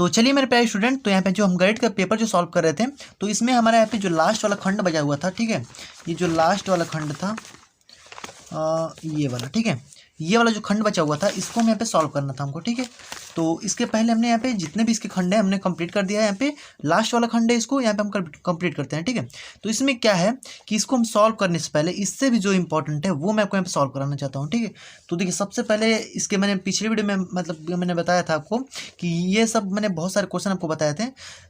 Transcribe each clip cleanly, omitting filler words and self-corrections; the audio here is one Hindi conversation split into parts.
तो चलिए मेरे प्यारे स्टूडेंट, तो यहाँ पे जो हम गणित का पेपर जो सॉल्व कर रहे थे, तो इसमें हमारा यहाँ पे जो लास्ट वाला खंड बचा हुआ था, ठीक है, ये जो लास्ट वाला खंड था ये वाला, ठीक है, ये वाला जो खंड बचा हुआ था इसको हम यहाँ पे सॉल्व करना था हमको, ठीक है। तो इसके पहले हमने यहाँ पे जितने भी इसके खंड है हमने कंप्लीट कर दिया है। यहाँ पे लास्ट वाला खंड है, इसको यहाँ पे हम कंप्लीट करते हैं, ठीक है। तो इसमें क्या है कि इसको हम सॉल्व करने से पहले इससे भी जो इंपॉर्टेंट है वो मैं आपको यहाँ पे सॉल्व कराना चाहता हूँ, ठीक है। तो देखिए सबसे पहले इसके मैंने पिछले वीडियो में मतलब मैंने बताया था आपको कि ये सब मैंने बहुत सारे क्वेश्चन आपको बताए थे।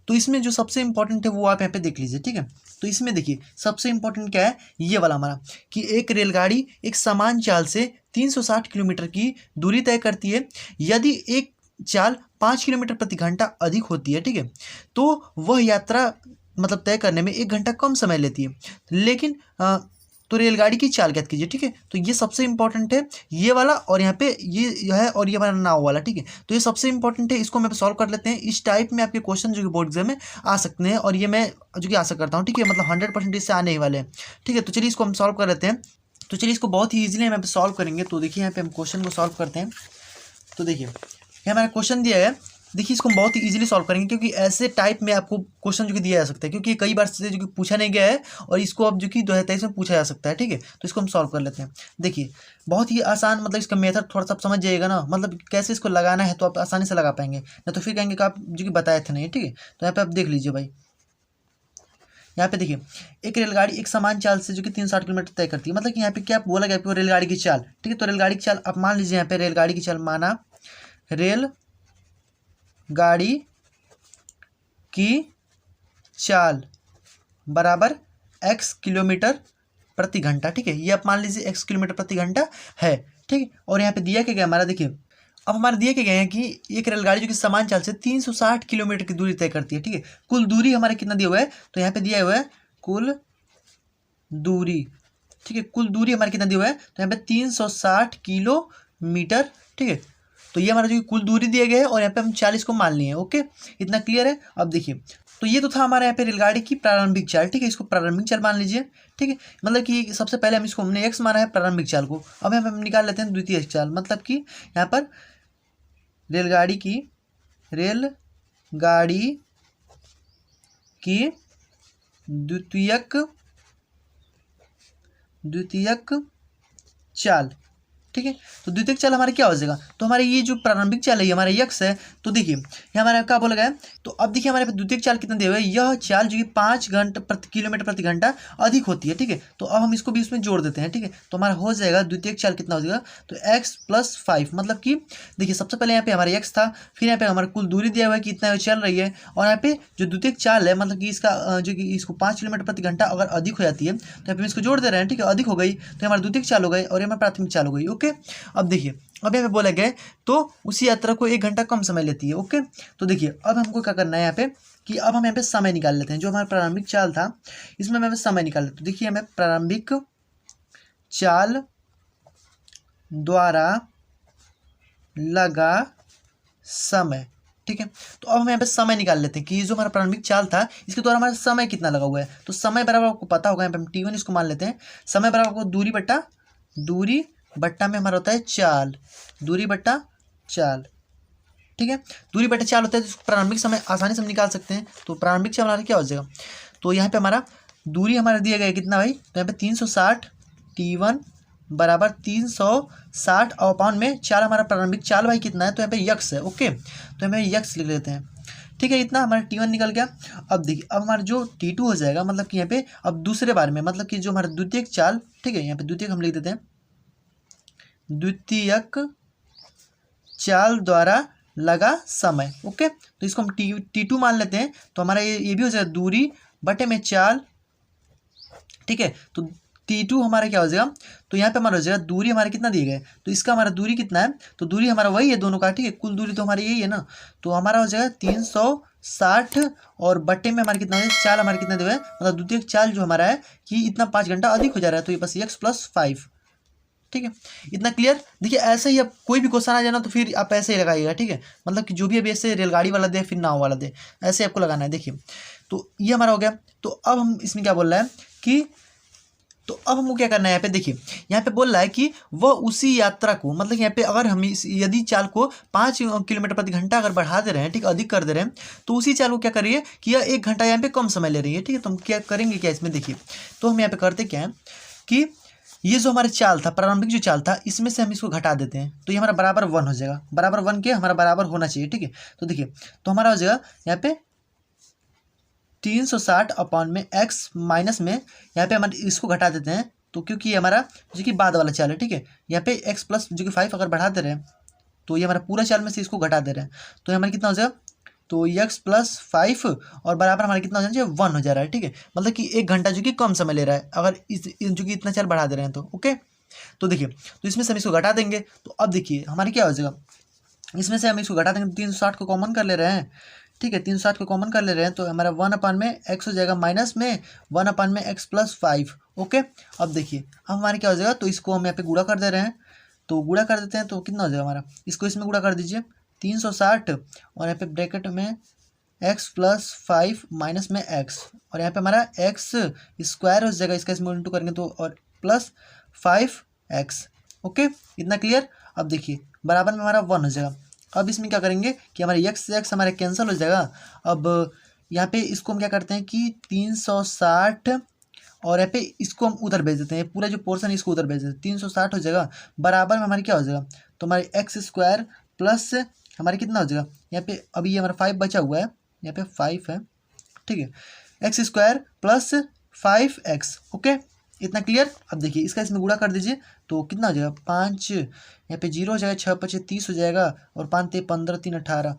तो इसमें जो सबसे इंपॉर्टेंट है वो आप यहाँ पे देख लीजिए, ठीक है। तो इसमें देखिए सबसे इंपॉर्टेंट क्या है, ये वाला हमारा कि एक रेलगाड़ी एक समान चाल से 360 किलोमीटर की दूरी तय करती है। यदि एक चाल 5 किलोमीटर प्रति घंटा अधिक होती है, ठीक है, तो वह यात्रा मतलब तय करने में 1 घंटा कम समय लेती है। लेकिन तो रेलगाड़ी की चाल ज्ञात कीजिए, ठीक है। तो ये सबसे इंपॉर्टेंट है, ये वाला, और यहाँ पे ये है, और ये हमारा नाव वाला, ठीक है। तो ये सबसे इंपॉर्टेंट है, इसको हम सॉल्व कर लेते हैं। इस टाइप में आपके क्वेश्चन जो कि बोर्ड एग्जाम में आ सकते हैं, और ये मैं जो कि आशा करता हूँ, ठीक है, मतलब 100% इससे आने ही वाले हैं, ठीक है। तो चलिए इसको हम सॉल्व कर लेते हैं। तो चलिए इसको बहुत ही ईजिली हम यहाँ पे सॉल्व करेंगे। तो देखिए यहाँ पे हम क्वेश्चन को सॉल्व करते हैं। तो देखिए ये हमारा क्वेश्चन दिया है, देखिए इसको हम बहुत ही इजीली सॉल्व करेंगे, क्योंकि ऐसे टाइप में आपको क्वेश्चन जो कि दिया जा सकता है, क्योंकि कई बार से जो कि पूछा नहीं गया है, और इसको अब जो कि 2023 में पूछा जा सकता है, ठीक है। तो इसको हम सॉल्व कर लेते हैं। देखिए बहुत ही आसान, मतलब इसका मेथड थोड़ा सा आप समझ जाइएगा ना, मतलब कैसे इसको लगाना है तो आप आसानी से लगा पाएंगे, नहीं तो फिर कहेंगे कि आप जो कि बताए थे नहीं, ठीक है। तो यहाँ पे आप देख लीजिए भाई, यहाँ पे देखिए एक रेलगाड़ी एक समान चाल से जो कि 360 किलोमीटर तय करती है, मतलब कि यहाँ पे क्या बोला गया आपको, रेलगाड़ी की चाल, ठीक है। तो रेलगाड़ी की चाल आप मान लीजिए, यहाँ पे रेलगाड़ी की चाल माना रेल गाड़ी की चाल बराबर x किलोमीटर प्रति घंटा, ठीक है। ये आप मान लीजिए x किलोमीटर प्रति घंटा है, ठीक है। और यहाँ पे दिया क्या गया हमारा, देखिए अब हमारे दिए क्या गए हैं कि एक रेलगाड़ी जो कि समान चाल से 360 किलोमीटर की दूरी तय करती है, ठीक है। कुल दूरी हमारे कितना दिया हुआ है, तो यहाँ पे दिया हुआ है कुल दूरी, ठीक है। कुल दूरी हमारे कितना दिया हुआ है, तो यहाँ पे 360 किलोमीटर, ठीक है। तो ये हमारा जो कुल दूरी दिया गया है, और यहाँ पे हम 40 को मान लिए हैं, ओके, इतना क्लियर है। अब देखिए तो ये तो था हमारे यहाँ पे रेलगाड़ी की प्रारंभिक चाल, ठीक है, इसको प्रारंभिक चाल मान लीजिए, ठीक है। मतलब कि सबसे पहले हम इसको हमने x माना है प्रारंभिक चाल को, अब हम निकाल लेते हैं द्वितीय चाल, मतलब कि यहाँ पर रेलगाड़ी की द्वितीयक चाल, ठीक है। तो द्वितीयक चाल हमारे क्या हो जाएगा, तो हमारे ये जो प्रारंभिक चाल है ये हमारा यक्स है। तो देखिए ये हमारा क्या बोला गया है, तो अब देखिए हमारे पे द्वितीयक चाल कितना दिया हुआ है, यह चाल जो कि 5 किलोमीटर प्रति घंटा अधिक होती है, ठीक है। तो अब हम इसको भी उसमें जोड़ देते हैं, ठीक है। तो हमारा हो जाएगा द्वितीयक चाल कितना हो जाएगा, तो x + 5, मतलब कि देखिए सबसे पहले यहाँ पे हमारा x था, फिर यहाँ पे हमारा कुल दूरी दिया हुआ है कि इतना चल रही है, और यहाँ पे जो द्वितीयक चाल है मतलब कि इसका जो कि इसको 5 किलोमीटर प्रति घंटा अगर अधिक हो जाती है, तो यहाँ पे हम इसको जोड़ दे रहे हैं, ठीक है। अधिक हो गई तो हमारी द्वितीयक चाल हो गई, और हमारी प्राथमिक चाल हो गई, ओके। अब देखिए अब यहाँ पे बोला गया तो उसी यात्रा को 1 घंटा कम समय लेती है, ओके। तो देखिए अब हमको क्या करना है यहाँ पे कि अब हम यहाँ पे समय निकाल लेते हैं, जो हमारा प्रारंभिक चाल था इसमें हमें समय निकाल लेते हैं। देखिए हमें प्रारंभिक चाल द्वारा लगा समय, ठीक है। तो अब हम यहाँ पे समय निकाल लेते हैं कि ये जो हमारा प्रारंभिक चाल था इसके द्वारा हमारा समय कितना लगा हुआ है। तो समय बराबर आपको पता होगा, यहाँ पे हम t1 इसको मान लेते हैं। समय बराबर आपको दूरी बट्टा में हमारा होता है चाल, दूरी बट्टा चाल, ठीक है। दूरी बट्टा चाल होता है, तो प्रारंभिक समय आसानी से हम निकाल सकते हैं। तो प्रारंभिक चाल हमारा क्या हो जाएगा, तो यहाँ पे हमारा दूरी हमारा दिया गया है कितना भाई, तो यहाँ पे 360 t1 बराबर 360 और पाउंड में चाल, हमारा प्रारंभिक चाल भाई कितना है, तो यहाँ पे यक्स है, ओके। तो हमें यक्स लिख लेते हैं, ठीक है। इतना हमारा t1 निकल गया। अब देखिए अब हमारा जो t2 हो जाएगा, मतलब कि यहाँ पे अब दूसरे बार में, मतलब कि जो हमारा द्वितीयक चाल, ठीक है, यहाँ पे द्वितीयक हम लिख देते हैं, द्वितीयक चाल द्वारा लगा समय, ओके। तो इसको हम t2 मान लेते हैं। तो हमारा ये भी हो जाएगा दूरी बटे में चाल, ठीक है। तो t2 हमारा क्या हो जाएगा, तो यहाँ पे हमारा हो जाएगा दूरी हमारे कितना दिए गए, तो इसका हमारा दूरी कितना है, तो दूरी हमारा वही है दोनों का, ठीक है। कुल दूरी तो हमारी यही है ना, तो हमारा हो जाएगा 360 और बटे में हमारे कितना हो जाएगा, चाल हमारे कितना दिया है, मतलब द्वितीयक चाल जो हमारा है कि इतना 5 घंटा अधिक हो जा रहा है, तो ये बस x + 5, ठीक है। इतना क्लियर। देखिए ऐसे ही अब कोई भी क्वेश्चन आ जाए ना तो फिर आप ऐसे ही लगाइएगा, ठीक है। मतलब कि जो भी अब ऐसे रेलगाड़ी वाला दे फिर नाव वाला दे, ऐसे आपको लगाना है। देखिए तो ये हमारा हो गया। तो अब हम इसमें क्या बोल रहे हैं कि तो अब हमको क्या करना है, यहाँ पे देखिए, यहाँ पे बोल रहा है कि वह उसी यात्रा को, मतलब यहाँ पे अगर हम यदि चाल को 5 किलोमीटर प्रति घंटा अगर बढ़ा दे रहे हैं, ठीक, अधिक कर दे रहे हैं, तो उसी चाल को क्या करिए कि यह 1 घंटा यहाँ पे कम समय ले रही है, ठीक है। तो हम क्या करेंगे, क्या इसमें देखिए, तो हम यहाँ पे करते क्या है कि ये जो हमारी चाल था, प्रारंभिक जो चाल था, इसमें से हम इसको घटा देते हैं, तो ये हमारा बराबर 1 हो जाएगा, बराबर 1 के हमारा बराबर होना चाहिए, ठीक है। तो देखिए, तो हमारा हो जाएगा यहाँ पे 360 अपॉन में एक्स माइनस में, यहाँ पे हम इसको घटा देते हैं, तो क्योंकि ये हमारा जो कि बाद वाला चाल है, ठीक है। यहाँ पे एक्स प्लस जो कि 5 अगर बढ़ा दे रहे हैं, तो ये हमारा पूरा चाल में से इसको घटा दे रहे हैं, तो ये हमारा कितना हो जाएगा, तो एक्स प्लस 5 और बराबर हमारा कितना हो जाना चाहिए, 1 हो जा रहा है, ठीक है। मतलब कि 1 घंटा जो कि कम समय ले रहा है, अगर जो कि इतना चाल बढ़ा दे रहे हैं तो ओके। तो देखिए, तो इसमें से हम इसको घटा देंगे, तो अब देखिए हमारे क्या हो जाएगा, इसमें से हम इसको घटा देंगे, 360 को कॉमन कर ले रहे हैं, ठीक है, 360 को कॉमन कर ले रहे हैं, तो हमारा 1 में एक्स हो जाएगा माइनस में 1 में एक्स प्लस 5, ओके। अब देखिए, अब हमारे क्या हो जाएगा, तो इसको हम यहाँ पे गुणा कर दे रहे हैं, तो गुणा कर देते हैं, तो कितना हो जाएगा हमारा, इसको इसमें गुणा कर दीजिए, 360 और यहाँ पे ब्रैकेट में एक्स प्लस 5 माइनस में एक्स, और यहाँ पे हमारा एक्स स्क्वायर हो जाएगा, इसका इसमें इंटू करेंगे तो, और प्लस 5x, ओके, इतना क्लियर। अब देखिए बराबर में हमारा 1 हो जाएगा। अब इसमें क्या करेंगे कि हमारे एक्स से एक्स हमारे कैंसिल हो जाएगा। अब यहाँ पे इसको हम क्या करते हैं कि 360 और यहाँ पे इसको हम उधर भेज देते हैं, पूरा जो पोर्शन है इसको उधर भेज देते हैं, 360 हो जाएगा, बराबर में हमारे क्या हो जाएगा, तो हमारे एक्स स्क्वायर प्लस हमारे कितना हो जाएगा, यहाँ पे अभी ये हमारा 5 बचा हुआ है, यहाँ पे 5 है, ठीक है, x square plus 5x, okay, इतना क्लियर। अब देखिए इसका इसमें गुणा कर दीजिए, तो कितना हो जाएगा, 5 यहाँ पे 0 हो जाएगा, 6 5 30 हो जाएगा, और 5 3 15 3 18,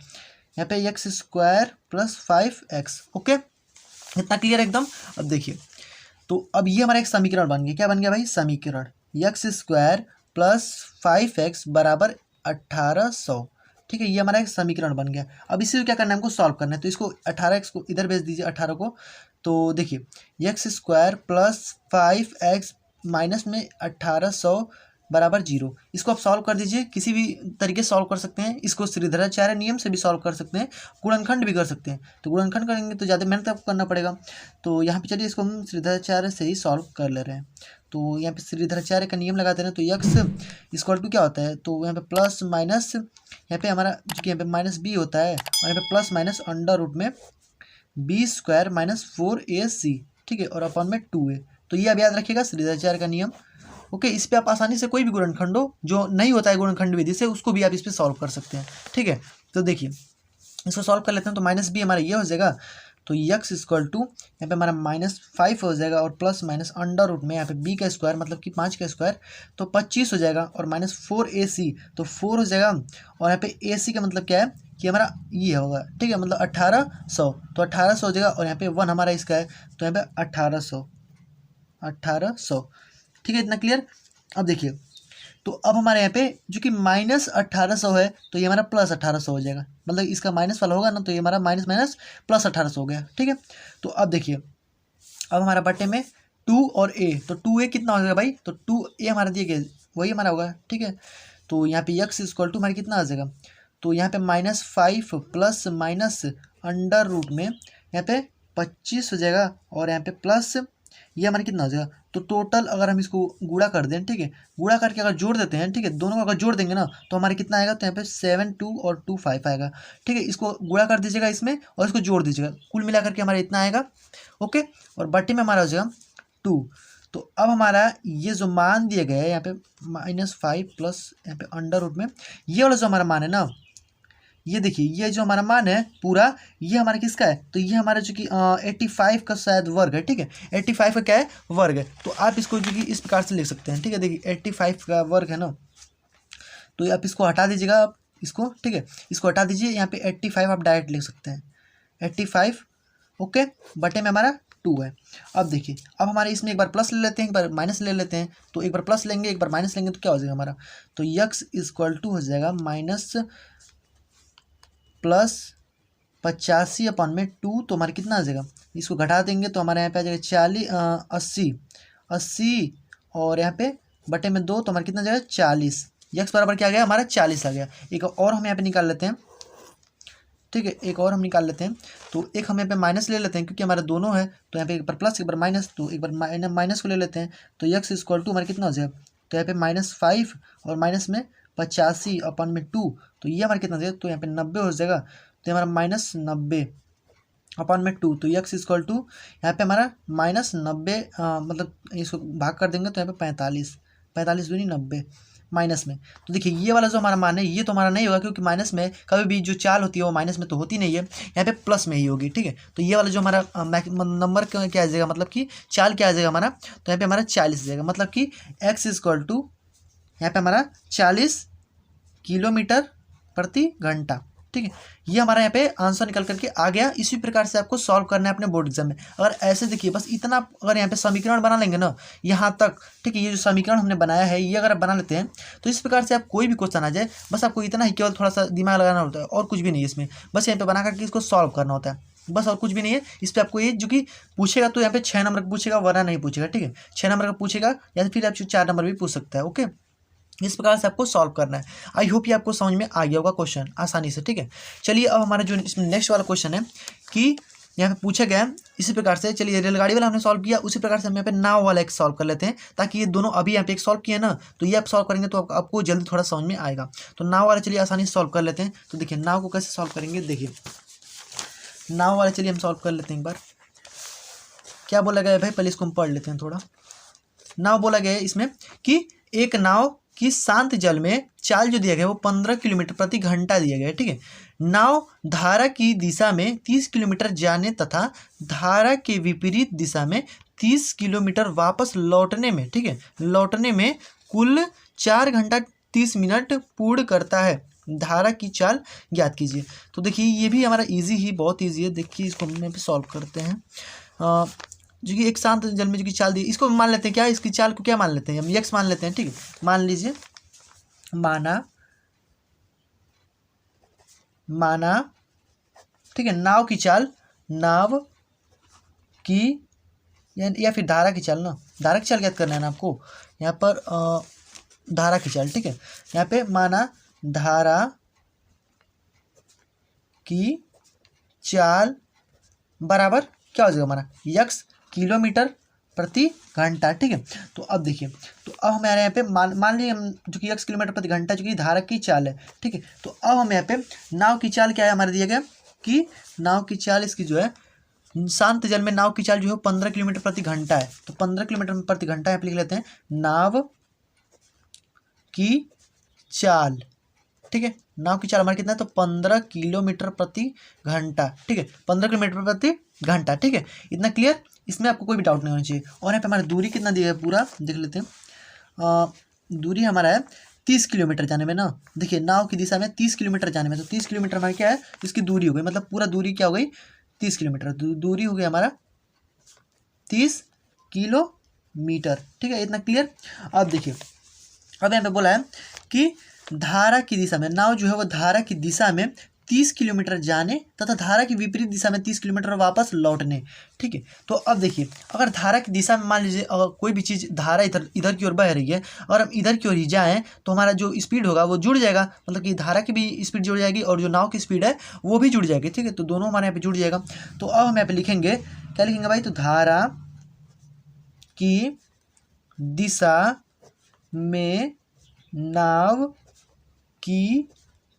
यहाँ पे x square plus 5x, okay, इतना क्लियर एकदम। अब देखिए, तो अब ये हमारा एक समीकरण बन गया, क्या बन गया भाई, समीकरण एक्स स्क्वायर प्लस 5x बराबर 1800, ठीक है, ये हमारा एक समीकरण बन गया। अब इसी को क्या करना है, हमको सॉल्व करना है, तो इसको 18x को इधर भेज दीजिए, 18 को, तो देखिए x square plus 5x minus में 1800 बराबर 0, इसको आप सॉल्व कर दीजिए, किसी भी तरीके से सॉल्व कर सकते हैं, इसको श्रीधराचार्य नियम से भी सॉल्व कर सकते हैं, गुणनखंड भी कर सकते हैं, तो गुणनखंड करेंगे तो ज़्यादा मेहनत आपको करना पड़ेगा, तो यहाँ पे चलिए इसको हम श्रीधराचार्य से ही सॉल्व कर ले रहे हैं। तो यहाँ पे श्रीधराचार्य का नियम लगाते हैं, तो यक्स इक्वल टू क्या होता है, तो यहाँ पे प्लस माइनस, यहाँ पे हमारा जो कि यहाँ पे माइनस बी होता है, और यहाँ पे प्लस माइनस अंडर रूट में बी स्क्वायर माइनस 4ac, ठीक है, और अपॉन में 2a, तो ये अब याद रखिएगा श्रीधराचार्य का नियम, ओके। इस पर आप आसानी से कोई भी गुणनखंड हो जो नहीं होता है गुणनखंड विधि से, उसको भी आप इस पर सॉल्व कर सकते हैं, ठीक है। तो देखिए इसको सॉल्व कर लेते हैं, तो माइनस बी हमारा ये हो जाएगा, तो यक्स इक्वल टू यहाँ पे हमारा -5 हो जाएगा, और प्लस माइनस अंडर रूट में यहाँ पे बी का स्क्वायर मतलब कि 5 का स्क्वायर, तो 25 हो जाएगा, और माइनस 4ac, तो 4 हो जाएगा, और यहाँ पे ac का मतलब क्या है कि हमारा ये होगा, ठीक है, मतलब 1800, तो 1800 हो जाएगा, और यहाँ पे 1 हमारा इसका है, तो यहाँ पे 1800, ठीक है, इतना क्लियर। अब देखिए, तो अब हमारे यहाँ पे जो कि -1800 है, तो ये हमारा +1800 हो जाएगा, मतलब इसका माइनस वाला होगा ना, तो ये हमारा माइनस माइनस +1800 हो गया, ठीक है। तो अब देखिए, अब हमारा बटे में 2 और a, तो 2a कितना हो जाएगा भाई, तो 2a हमारा दिए गए वही हमारा होगा, ठीक है। तो यहाँ पे यक्स इक्वल टू हमारा कितना आ जाएगा, तो यहाँ पे -5 प्लस माइनस अंडर रूट में यहाँ पे 25 हो जाएगा, और यहाँ पे प्लस ये हमारा कितना हो जाएगा, तो टोटल अगर हम इसको गुणा कर दें, ठीक है, गुणा करके अगर जोड़ देते हैं, ठीक है, दोनों को अगर जोड़ देंगे ना, तो हमारे कितना आएगा, तो यहाँ पे 7 2 और 2 5 आएगा, ठीक है। इसको गुणा कर दीजिएगा इसमें, और इसको जोड़ दीजिएगा, कुल मिला करके हमारा इतना आएगा, ओके, और बट्टी में हमारा हो जाएगा 2। तो अब हमारा ये जो मान दिए गए हैं यहाँ पे -5 प्लस यहाँ पे अंडर रूट में, ये वाला जो हमारा मान है ना, ये देखिए ये जो हमारा मान है पूरा, ये हमारा किसका है, तो ये हमारा जो कि 85 का शायद वर्ग है, ठीक है, 85 का क्या है, वर्ग है। तो आप इसको जो कि इस प्रकार से लिख सकते हैं, ठीक है, देखिए 85 का वर्ग है ना, तो आप इसको हटा दीजिएगा, आप इसको, ठीक है, इसको हटा दीजिए, यहाँ पे 85 आप डायरेक्ट लिख सकते हैं, 85, ओके, बटे में हमारा 2 है। अब देखिए, अब हमारे इसमें एक बार प्लस ले लेते हैं, एक बार माइनस ले लेते हैं, तो एक बार प्लस लेंगे एक बार माइनस लेंगे, तो क्या हो जाएगा हमारा, तो यक्स इक्वल टू हो जाएगा माइनस प्लस 85 अपॉन में 2, तो हमारे कितना आ जाएगा, इसको घटा देंगे तो हमारे यहाँ पे आ जाएगा 80, और यहाँ पे बटे में 2, तो हमारे कितना आ जाएगा 40, यक्स बराबर क्या आ गया हमारा 40 आ गया। एक और हम यहाँ पे निकाल लेते हैं, ठीक है, एक और हम निकाल लेते हैं। तो एक हम यहाँ पे माइनस ले लेते हैं क्योंकि हमारे दोनों है, तो यहाँ पे एक बार प्लस एक बार माइनस, तो एक बार माइनस को ले लेते हैं। तो x इक्वल टू हमारा कितना हो जाएगा, तो यहाँ पे -5 और माइनस में 85/2, तो ये हमारा कितना हो जाएगा, तो यहाँ पे 90 हो जाएगा। तो हमारा -90/2, तो x इक्वल टू यहाँ पे हमारा -90, मतलब इसको भाग कर देंगे तो यहाँ पे 45 दूनी 90 माइनस में। तो देखिए ये वाला जो हमारा मान है ये तो हमारा नहीं होगा, क्योंकि माइनस में कभी भी जो चाल होती है वो माइनस में तो होती नहीं है, यहाँ पे प्लस में ही होगी। ठीक है, तो ये वाला जो हमारा नंबर क्या आ जाएगा, मतलब कि चाल क्या आ जाएगा हमारा, तो यहाँ पे हमारा 40 आ जाएगा। मतलब कि x इक्वल टू यहाँ पे हमारा 40 किलोमीटर प्रति घंटा। ठीक है, ये हमारा यहाँ पे आंसर निकल करके आ गया। इसी प्रकार से आपको सॉल्व करना है अपने बोर्ड एग्जाम में। अगर ऐसे देखिए बस इतना, अगर यहाँ पे समीकरण बना लेंगे ना यहाँ तक, ठीक है, ये जो समीकरण हमने बनाया है ये अगर आप बना लेते हैं तो इस प्रकार से आप कोई भी क्वेश्चन आ जाए, बस आपको इतना ही केवल थोड़ा सा दिमाग लगाना होता है और कुछ भी नहीं है इसमें। बस यहाँ पे बना करके इसको सॉल्व करना होता है, बस और कुछ भी नहीं है। इस पर आपको ये जो कि पूछेगा तो यहाँ पे 6 नंबर का पूछेगा, वरना नहीं पूछेगा। ठीक है, 6 नंबर का पूछेगा या फिर आप 4 नंबर भी पूछ सकता है। ओके, इस प्रकार से आपको सॉल्व करना है। आई होप ये आपको समझ में आ गया होगा क्वेश्चन आसानी से। ठीक है, चलिए अब हमारा जो इसमें नेक्स्ट वाला क्वेश्चन है कि यहाँ पे पूछा गया है इसी प्रकार से। चलिए रेलगाड़ी वाला हमने सॉल्व किया, उसी प्रकार से हम यहाँ पे नाव वाला एक सॉल्व कर लेते हैं, ताकि ये दोनों अभी यहाँ पे एक सॉल्व किया ना, तो ये आप सॉल्व करेंगे तो आपको जल्दी थोड़ा समझ में आएगा। तो नाव वाला चलिए आसानी से सॉल्व कर लेते हैं। तो देखिए नाव को कैसे सॉल्व करेंगे, देखिए नाव वाला चलिए हम सॉल्व कर लेते हैं। एक बार क्या बोला गया है भाई, पहले इसको हम पढ़ लेते हैं थोड़ा। नाव बोला गया है इसमें कि एक नाव कि शांत जल में चाल जो दिया गया है वो 15 किलोमीटर प्रति घंटा दिया गया है। ठीक है, नाव धारा की दिशा में 30 किलोमीटर जाने तथा धारा के विपरीत दिशा में 30 किलोमीटर वापस लौटने में, ठीक है, लौटने में कुल 4 घंटा 30 मिनट पूर्ण करता है। धारा की चाल ज्ञात कीजिए। तो देखिए ये भी हमारा इजी ही, बहुत ईजी है। देखिए इसको हम यहाँ पे सॉल्व करते हैं। जो कि एक शांत जल में जो कि चाल दी, इसको मान लेते हैं क्या, इसकी चाल को क्या मान लेते हैं हम, x मान लेते हैं। ठीक है, मान लीजिए माना ठीक है, नाव की चाल, नाव की या फिर धारा की चाल ना, धारा की चाल ज्ञात करना है ना आपको यहाँ पर, धारा की चाल। ठीक है, यहाँ पे माना धारा की चाल बराबर क्या हो जाएगा हमारा x किलोमीटर प्रति घंटा। ठीक है, तो अब देखिए, तो अब हमारे यहाँ पे मान लीजिए हम जो कि x किलोमीटर प्रति घंटा जो कि धारा की चाल है। ठीक है, तो अब हम यहाँ पे नाव की चाल क्या है हमारे दिया गया कि नाव की चाल इसकी जो है शांत जल में नाव की चाल जो है 15 किलोमीटर प्रति घंटा है। तो 15 किलोमीटर प्रति घंटा यहाँ पे लिख लेते हैं नाव की चाल। ठीक है, नाव की चाल हमारा कितना है, तो 15 किलोमीटर प्रति घंटा। ठीक है, 15 किलोमीटर प्रति घंटा। ठीक है, इतना क्लियर, इसमें आपको कोई भी डाउट नहीं होना चाहिए। और यहाँ पे हमारा दूरी कितना दिया है पूरा देख लेते हैं। दूरी हमारा है 30 किलोमीटर जाने में ना, देखिए नाव की दिशा में 30 किलोमीटर जाने में, तो 30 किलोमीटर हमारी क्या है, इसकी दूरी हो गई, मतलब पूरा दूरी क्या हो गई 30 किलोमीटर, दूरी हो गई हमारा 30 किलोमीटर। ठीक है, इतना क्लियर। अब देखिए, अब यहाँ पे बोला है कि धारा की दिशा में, नाव जो है वो धारा की दिशा में 30 किलोमीटर जाने तथा धारा की विपरीत दिशा में 30 किलोमीटर वापस लौटने। ठीक है, तो अब देखिए अगर धारा की दिशा में मान लीजिए अगर कोई भी चीज़ धारा इधर की ओर बह रही है और हम इधर की ओर ही जाएँ तो हमारा जो स्पीड होगा वो जुड़ जाएगा, मतलब कि धारा की भी स्पीड जुड़ जाएगी और जो नाव की स्पीड है वो भी जुड़ जाएगी। ठीक है, तो दोनों हमारे यहाँ पे जुड़ जाएगा। तो अब हम यहाँ पे लिखेंगे, क्या लिखेंगे भाई, तो धारा की दिशा में नाव की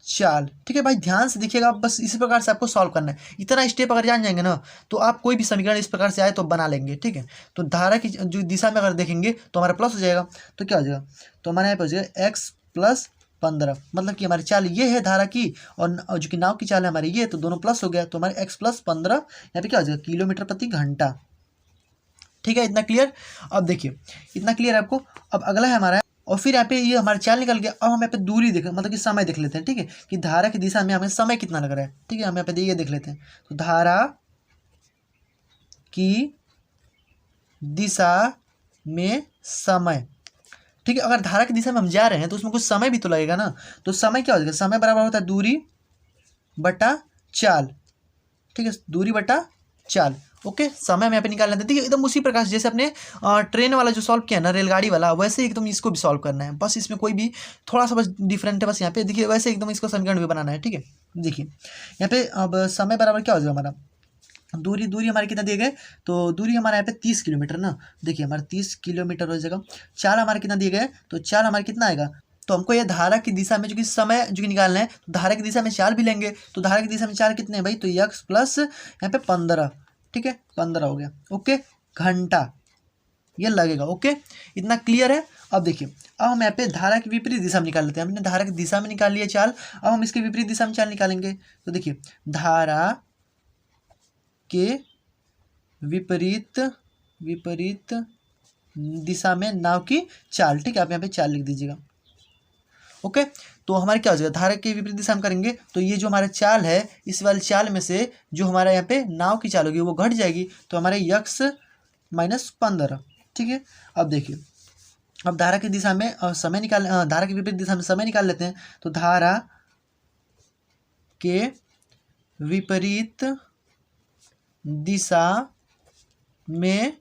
चाल। ठीक है भाई, ध्यान से देखिएगा, बस इसी प्रकार से आपको सॉल्व करना है। इतना स्टेप अगर जान जाएंगे ना तो आप कोई भी समीकरण इस प्रकार से आए तो बना लेंगे। ठीक है, तो धारा की जो दिशा में अगर देखेंगे तो हमारा प्लस हो जाएगा, तो क्या हो जाएगा, तो हमारे यहाँ पे हो जाएगा x + 15, मतलब कि हमारी चाल ये है धारा की और जो कि नाव की चाल है हमारी ये, तो दोनों प्लस हो गया, तो हमारे x + 15 यहाँ पे क्या हो जाएगा किलोमीटर प्रति घंटा। ठीक है, इतना क्लियर। अब देखिए इतना क्लियर आपको। अब अगला है हमारा, और फिर यहाँ पे ये हमारा चाल निकल गया। अब हम यहाँ पे दूरी देख, मतलब कि समय देख लेते हैं। ठीक है, कि धारा की दिशा में हमें समय कितना लग रहा है। ठीक है, हम यहाँ पे ये देख लेते हैं, तो धारा की दिशा में समय। ठीक है, अगर धारा की दिशा में हम जा रहे हैं तो उसमें कुछ समय भी तो लगेगा ना, तो समय क्या हो जाएगा, समय बराबर होता है दूरी बटा चाल। ठीक है, दूरी बटा चाल। ओके, समय हम यहाँ पे निकाल लेते हैं। देखिए एकदम उसी प्रकार से जैसे अपने ट्रेन वाला जो सॉल्व किया ना, रेलगाड़ी वाला, वैसे ही एकदम इसको भी सॉल्व करना है। बस इसमें कोई भी थोड़ा सा बस डिफरेंट है, बस यहाँ पे देखिए वैसे एकदम इसको समीकरण भी बनाना है। ठीक है, देखिए यहाँ पे अब समय बराबर क्या हो जाएगा हमारा, दूरी दूरी हमारे कितना दिए गए, तो दूरी हमारे यहाँ पे 30 किलोमीटर ना, देखिए हमारा 30 किलोमीटर हो जाएगा। चाल हमारे कितना दिए गए, तो चाल हमारे कितना आएगा, तो हमको ये धारा की दिशा में जो कि समय जो कि निकालना है, तो धारा की दिशा में चाल भी लेंगे, तो धारा की दिशा में चाल कितने हैं भाई, तो यक्स प्लस यहाँ पे 15, ठीक है 15 हो गया। ओके, घंटा ये लगेगा। ओके, इतना क्लियर है। अब देखिए अब हम यहाँ पे धारा की विपरीत दिशा में निकाल लेते हैं। हमने धारा की दिशा में निकाल लिया चाल, अब हम इसके विपरीत दिशा में चाल निकालेंगे। तो देखिए धारा के विपरीत विपरीत दिशा में नाव की चाल, ठीक है, आप यहाँ पे चाल लिख दीजिएगा। ओके, तो हमारे क्या हो जाएगा, धारा के विपरीत दिशा में करेंगे तो ये जो हमारा चाल है, इस वाली चाल में से जो हमारा यहाँ पे नाव की चाल होगी वो घट जाएगी, तो हमारे यक्स माइनस 15, ठीक है। अब देखिए अब धारा की दिशा में समय निकाल, धारा के विपरीत दिशा में समय निकाल लेते हैं। तो धारा के विपरीत दिशा में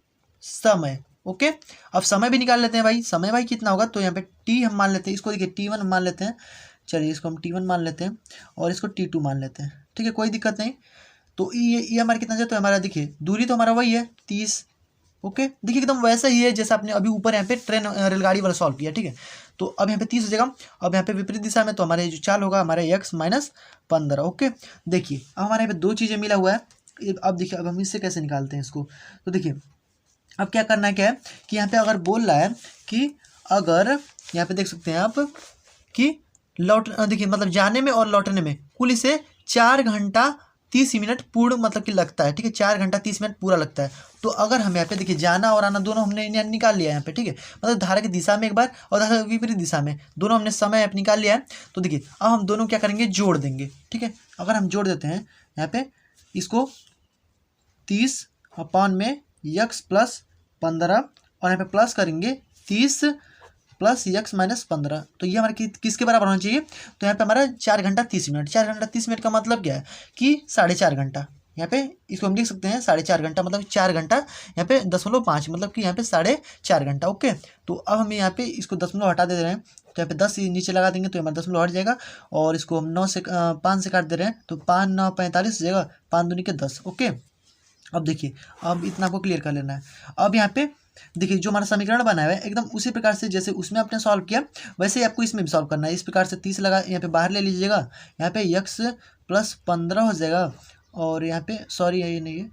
समय। ओके, अब समय भी निकाल लेते हैं भाई। समय भाई कितना होगा, तो यहाँ पे टी हम मान लेते हैं, इसको देखिए T1 मान लेते हैं। चलिए इसको हम T1 मान लेते हैं और इसको T2 मान लेते हैं, ठीक है, कोई दिक्कत नहीं। तो ये हमारा कितना जाए, तो हमारा देखिए दूरी तो हमारा वही है 30। ओके, देखिए एकदम वैसा ही है जैसा आपने अभी ऊपर यहाँ पे ट्रेन रेलगाड़ी वाला सॉल्व किया, ठीक है। तो अब यहाँ पे 30 हो जाएगा। अब यहाँ पे विपरीत दिशा में तो हमारे जो चाल होगा हमारे यक्स माइनस 15। ओके, देखिए अब हमारे यहाँ पे दो चीज़ें मिला हुआ है। अब देखिए अब हम इससे कैसे निकालते हैं इसको, तो देखिए अब क्या करना है, क्या है कि यहाँ पे अगर बोल रहा है कि अगर यहाँ पे देख सकते हैं आप कि देखिए मतलब जाने में और लौटने में कुल इसे 4 घंटा 30 मिनट पूर्ण मतलब कि लगता है, ठीक है, 4 घंटा 30 मिनट पूरा लगता है। तो अगर हम यहाँ पे देखिए जाना और आना दोनों हमने निकाल लिया है यहाँ पे, ठीक है, मतलब धारा की दिशा में एक बार और धारा की विपरीत दिशा में दोनों हमने समय यहाँ पे निकाल लिया है। तो देखिए अब हम दोनों क्या करेंगे, जोड़ देंगे, ठीक है। अगर हम जोड़ देते हैं यहाँ पे इसको 30 अपॉन में यक्स प्लस 15 और यहाँ पे प्लस करेंगे 30 प्लस यक्स माइनस 15, तो ये हमारे किसके बराबर होना चाहिए, तो यहाँ पे हमारा 4 घंटा 30 मिनट। 4 घंटा 30 मिनट का मतलब क्या है कि 4.5 घंटा, यहाँ पे इसको हम लिख सकते हैं 4.5 घंटा, मतलब 4 घंटा यहाँ पे 0.5 मतलब कि यहाँ पे 4.5 घंटा। ओके, तो अब हम यहाँ पे इसको 10 हटा दे रहे हैं, तो यहाँ पे 10 नीचे लगा देंगे तो हमारा 10 हट जाएगा, और इसको हम 5 से काट दे रहे हैं तो 5 9 45 हो जाएगा, 5 दूनी के 10। ओके, अब देखिए अब इतना आपको क्लियर कर लेना है। अब यहाँ पे देखिए जो हमारा समीकरण बना हुआ है एकदम उसी प्रकार से जैसे उसमें आपने सॉल्व किया वैसे ही आपको इसमें भी सॉल्व करना है। इस प्रकार से 30 लगा यहाँ पे बाहर ले लीजिएगा, यहाँ पे यक्स प्लस 15 हो जाएगा, और यहाँ पे सॉरी ये नहीं है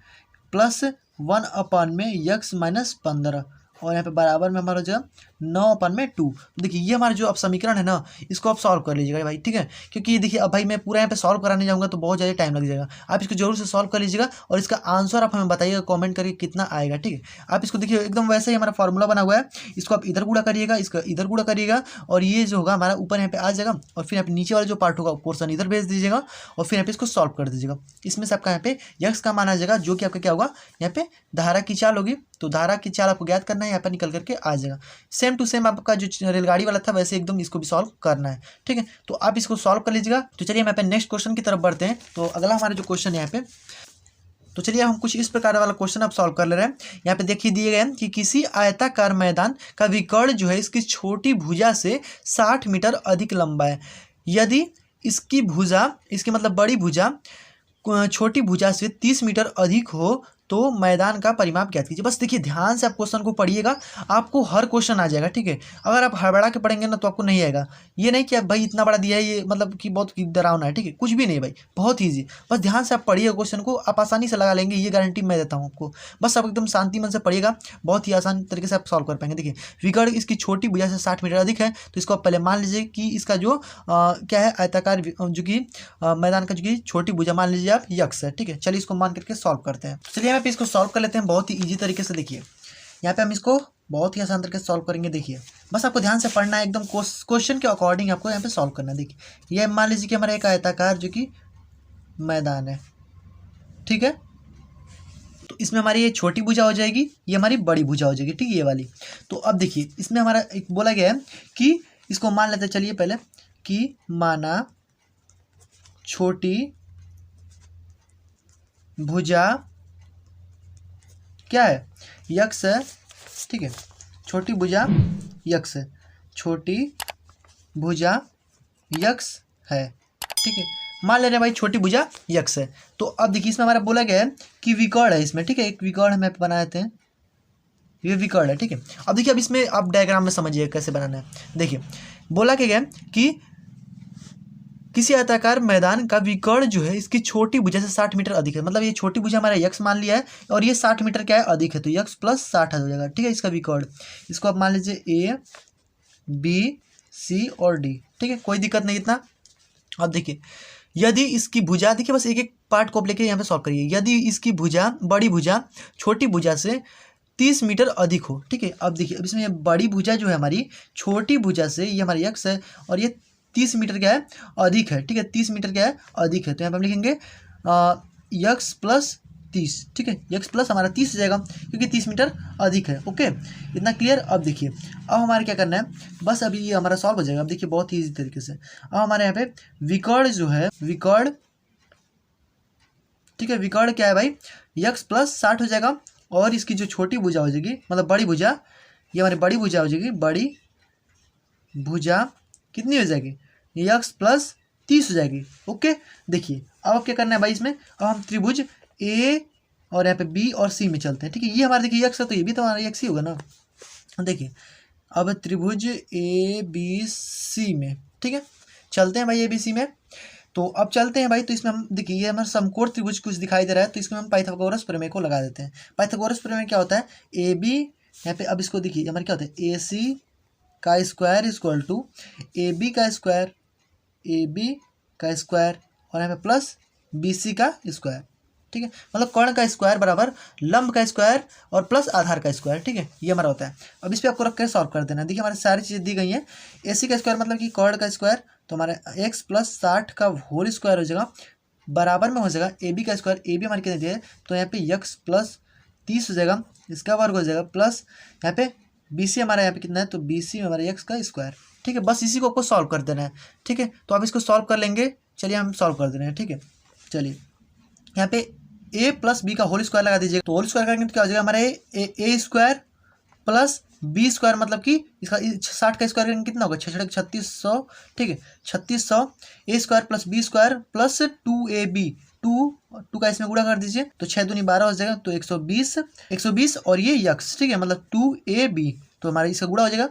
प्लस 1 अपॉन में यक्स माइनस 15, और यहाँ पे बराबर में हमारा हो जाएगा 9 अपॉन में 2। देखिए ये हमारा जो अब समीकरण है ना, इसको आप सॉल्व कर लीजिएगा भाई, ठीक है, क्योंकि देखिए अब भाई मैं पूरा यहाँ पे सॉल्व कराने जाऊँगा तो बहुत ज़्यादा टाइम लग जाएगा। आप इसको जरूर से सॉल्व कर लीजिएगा और इसका आंसर आप हमें बताइएगा कमेंट करके कितना आएगा, ठीक है। आप इसको देखिए एकदम वैसे ही हमारा फॉर्मूला बना हुआ है, इसको आप इधर गुणा करिएगा, इसका इधर गुणा करिएगा, और ये जो होगा हमारा ऊपर यहाँ पे आ जाएगा, और फिर यहाँ पे नीचे वाला जो पार्ट होगा पोर्सन इधर भेज दीजिएगा, और फिर यहाँ पे इसको सॉल्व कर दीजिएगा। इसमें से आपका यहाँ पे यक्स का मान आ जाएगा, जो कि आपका क्या होगा, यहाँ पे धारा की चाल होगी, तो धारा की चाल आपको ज्ञात करना है, यहाँ पर निकल करके आ जाएगा। सेम टू सेम आपका जो रेलगाड़ी वाला था वैसे एकदम इसको भी सॉल्व करना है, ठीक है। तो आप इसको सॉल्व कर लीजिएगा। तो चलिए हम यहाँ पे नेक्स्ट क्वेश्चन की तरफ बढ़ते हैं। तो अगला हमारा जो क्वेश्चन है यहाँ पे, तो चलिए हम कुछ इस प्रकार वाला क्वेश्चन आप सॉल्व कर ले रहे हैं। यहाँ पे देखिए दिए गए हैं कि किसी आयताकार मैदान का विकर्ण जो है इसकी छोटी भुजा से 60 मीटर अधिक लंबा है। यदि इसकी भुजा, इसकी मतलब बड़ी भुजा छोटी भुजा से 30 मीटर अधिक हो तो मैदान का परिमाप ज्ञात कीजिए। बस देखिए ध्यान से आप क्वेश्चन को पढ़िएगा, आपको हर क्वेश्चन आ जाएगा, ठीक है। अगर आप हड़बड़ा के पढ़ेंगे ना तो आपको नहीं आएगा। ये नहीं कि आप भाई इतना बड़ा दिया है ये मतलब कि बहुत डरावना है, ठीक है, कुछ भी नहीं भाई, बहुत ईजी। बस ध्यान से आप पढ़िएगा क्वेश्चन को, आप आसानी से लगा लेंगे, ये गारंटी मैं देता हूँ आपको। बस आप एकदम शांति मन से पढ़िएगा, बहुत ही आसान तरीके से आप सॉल्व कर पाएंगे। देखिए विकर्ण इसकी छोटी भुजा से 60 मीटर अधिक है, तो इसको आप पहले मान लीजिए कि इसका जो क्या है आयताकार जो कि मैदान का जो कि छोटी भुजा मान लीजिए आप यक्स है, ठीक है। चलिए इसको मान करके सॉल्व करते हैं। चलिए यहाँ पे इसको सॉल्व कर लेते हैं बहुत ही इजी तरीके से। देखिए यहाँ पे हम इसको बहुत ही आसान तरीके से सॉल्व करेंगे। देखिए बस आपको ध्यान से पढ़ना है, एकदम क्वेश्चन के अकॉर्डिंग आपको यहाँ पे सॉल्व करना है। देखिए ये मान लीजिए कि हमारा एक आयताकार जो कि मैदान है, ठीक है, तो इसमें हमारी ये छोटी भुजा हो जाएगी, ये हमारी बड़ी भुजा हो जाएगी, ठीक है, ये वाली। तो अब देखिए इसमें हमारा एक बोला गया है कि इसको मान लेते हैं, चलिए पहले कि माना छोटी भुजा क्या है, यक्स है, ठीक है, छोटी भुजा यक्स है, छोटी भुजा यक्स है, ठीक है, मान ले रहे हैं भाई छोटी भुजा यक्स है। तो अब देखिए इसमें हमारा बोला गया है कि विकर्ण है इसमें, ठीक है, एक विकर्ण हम बना देते हैं, ये विकर्ण है, ठीक है। अब देखिए अब इसमें आप डायग्राम में समझिए कैसे बनाना है। देखिए बोला क्या गया कि किसी आयताकार मैदान का विकर्ण जो है इसकी छोटी भुजा से 60 मीटर अधिक है, मतलब ये छोटी भुजा हमारा यक्स मान लिया है और ये 60 मीटर क्या है, अधिक है, तो यक्स प्लस 60 हो जाएगा, ठीक है, इसका विकर्ण। इसको आप मान लीजिए ए बी सी और डी, ठीक है, कोई दिक्कत नहीं इतना। अब देखिए यदि इसकी भुजा, देखिए बस एक एक पार्ट को लेकर यहाँ पे सॉल्व करिए, यदि इसकी भुजा, बड़ी भुजा छोटी भुजा से 30 मीटर अधिक हो, ठीक है। अब देखिए अब इसमें ये बड़ी भुजा जो है हमारी छोटी भुजा से, ये हमारी यक्स है और ये 30 मीटर क्या है, अधिक है, ठीक है, 30 मीटर क्या है, अधिक है, तो यहाँ पर हम लिखेंगे यक्स प्लस 30, ठीक है, यक्स प्लस हमारा 30 हो जाएगा क्योंकि 30 मीटर अधिक है। ओके, इतना क्लियर। अब देखिए अब हमारे क्या करना है, बस अभी ये हमारा सॉल्व हो जाएगा। अब देखिए बहुत ही ईजी तरीके से, अब हमारे यहाँ पे विकर्ण जो है, विकर्ण, ठीक है, विकर्ण क्या है भाई, यक्स प्लस 60 हो जाएगा और इसकी जो छोटी भुजा हो जाएगी, मतलब बड़ी भुजा, ये हमारी बड़ी भुजा हो जाएगी, बड़ी भुजा कितनी हो जाएगी, यक्स प्लस 30 हो जाएगी। ओके, देखिए अब क्या करना है भाई इसमें, अब हम त्रिभुज ए और यहाँ पे बी और सी में चलते हैं, ठीक है, ये हमारे देखिए यक्स है तो ये भी तो हमारा यक्स ही होगा ना। देखिए अब त्रिभुज ए बी सी में, ठीक है, चलते हैं भाई ए बी सी में। तो अब चलते हैं भाई, तो इसमें हम देखिए ये हमारा समकोण त्रिभुज कुछ दिखाई दे रहा है, तो इसमें हम पाइथागोरस प्रमेय को लगा देते हैं। पाइथागोरस प्रमेय क्या होता है, ए बी, यहाँ पे अब इसको देखिए हमारे क्या होता है, ए सी का square equal to A B का स्क्वायर, ए बी का स्क्वायर और यहाँ पे प्लस बी सी का स्क्वायर, ठीक है, मतलब कर्ण का स्क्वायर बराबर लंब का स्क्वायर और प्लस आधार का स्क्वायर, ठीक है, ये हमारा होता है। अब इस पर आपको रख कर सॉल्व कर देना। देखिए हमारी सारी चीज़ें दी गई हैं, ए सी का स्क्वायर मतलब कि कर्ण का स्क्वायर, तो हमारे एक्स प्लस 60 का होल स्क्वायर हो जाएगा, बराबर में हो जाएगा ए बी का स्क्वायर, ए बी हमारे कितने दिए, तो यहाँ पे यक्स प्लस 30 हो जाएगा, इसका वर्ग हो जाएगा, प्लस यहाँ पे बी सी हमारा यहाँ पे कितना है, तो बी सी में हमारा यक्स का स्क्वायर, ठीक है, बस इसी को आपको सॉल्व कर देना है, ठीक है। तो आप इसको सॉल्व कर लेंगे, चलिए हम सॉल्व कर दे रहे हैं, ठीक है। चलिए यहाँ पे ए प्लस बी का होल स्क्वायर लगा दीजिए, तो होल स्क्वायर करेंगे तो क्या हो जाएगा हमारे ए स्क्वायर प्लस बी स्क्वायर, मतलब कि इसका 60 का स्क्वायर करेंगे कितना होगा, 3600, ठीक है, 3600 a square plus b square plus 2ab, two का इसमें गुणा कर दीजिए, तो 6 दूनी 12 हो जाएगा, तो 120 और ये यक्स, ठीक है, मतलब 2ab, तो हमारा इसका गुणा हो जाएगा,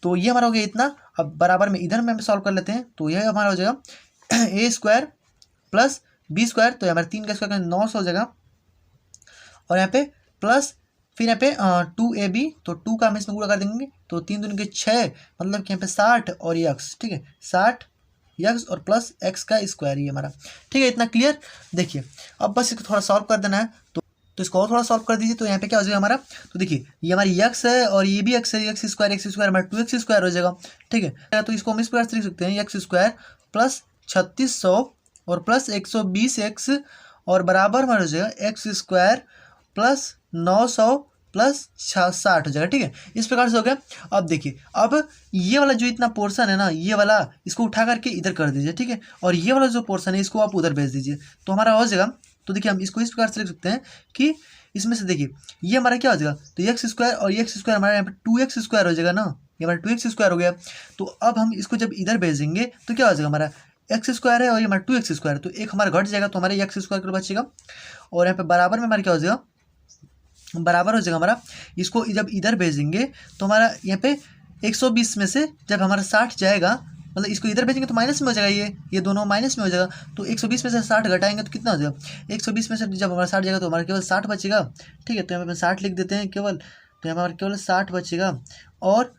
तो ये हमारा हो गया इतना। अब बराबर में इधर में हम सॉल्व कर लेते हैं, तो यह हमारा हो जाएगा ए स्क्वायर प्लस बी स्क्वायर, तो हमारे 3 का स्क्वायर 900 हो जाएगा और यहाँ पे प्लस फिर यहाँ पे 2ab, तो 2 का हम इसमें गुणा कर देंगे, तो 3 दूनी के 6, मतलब कि यहाँ पे 60 और यक्स, ठीक है, 60 यक्स और प्लस एक्स का स्क्वायर, ये हमारा, ठीक है, इतना क्लियर। देखिए अब बस इसको थोड़ा सॉल्व कर देना है, तो इसको और थोड़ा सॉल्व कर दीजिए, तो यहाँ पे क्या हो जाएगा हमारा, तो देखिए ये हमारी यक्स है और ये भी एक्स है, एक्स स्क्वायर हमारा 2x स्क्वायर हो जाएगा, ठीक है, तो इसको हम इस प्रकार से लिख सकते हैं, एक्स स्क्वायर प्लस 3600 और प्लस 120x और बराबर हमारा हो जाएगा एक्स स्क्वायर प्लस 900 प्लस 60 हो जाएगा, ठीक है, इस प्रकार से हो गया। अब देखिए अब ये वाला जो इतना पोर्शन है ना, ये वाला इसको उठा करके इधर कर दीजिए, ठीक है, और ये वाला जो पोर्शन है इसको आप उधर भेज दीजिए, तो हमारा हो जाएगा। तो देखिए हम इसको इस प्रकार से लिख सकते हैं कि इसमें से देखिए ये हमारा क्या हो जाएगा, तो एक्स स्क्वायर और एक्स स्क्वायर हमारे यहाँ पे 2x स्क्वायर हो जाएगा ना, ये हमारा 2x स्क्वायर हो गया। तो अब हम इसको जब इधर भेजेंगे तो क्या हो जाएगा, हमारा एक्स स्क्वायर है और ये हमारा 2x स्क्वायर, तो एक हमारा घट जाएगा, तो हमारे एक्स स्क्वायर बचेगा और यहाँ पे बराबर में हमारे क्या हो जाएगा, बराबर हो जाएगा हमारा, इसको जब इधर भेजेंगे तो हमारा यहाँ पे 120 में से जब हमारा 60 जाएगा, मतलब इसको इधर भेजेंगे तो माइनस में हो जाएगा, ये दोनों माइनस में हो जाएगा, तो 120 में से 60 घटाएंगे तो कितना हो जाएगा, 120 में से जब हमारा 60 जाएगा तो हमारा केवल 60 बचेगा, ठीक है, तो यहाँ पे 60 लिख देते हैं केवल, तो यहाँ पर हमारा केवल 60 बचेगा और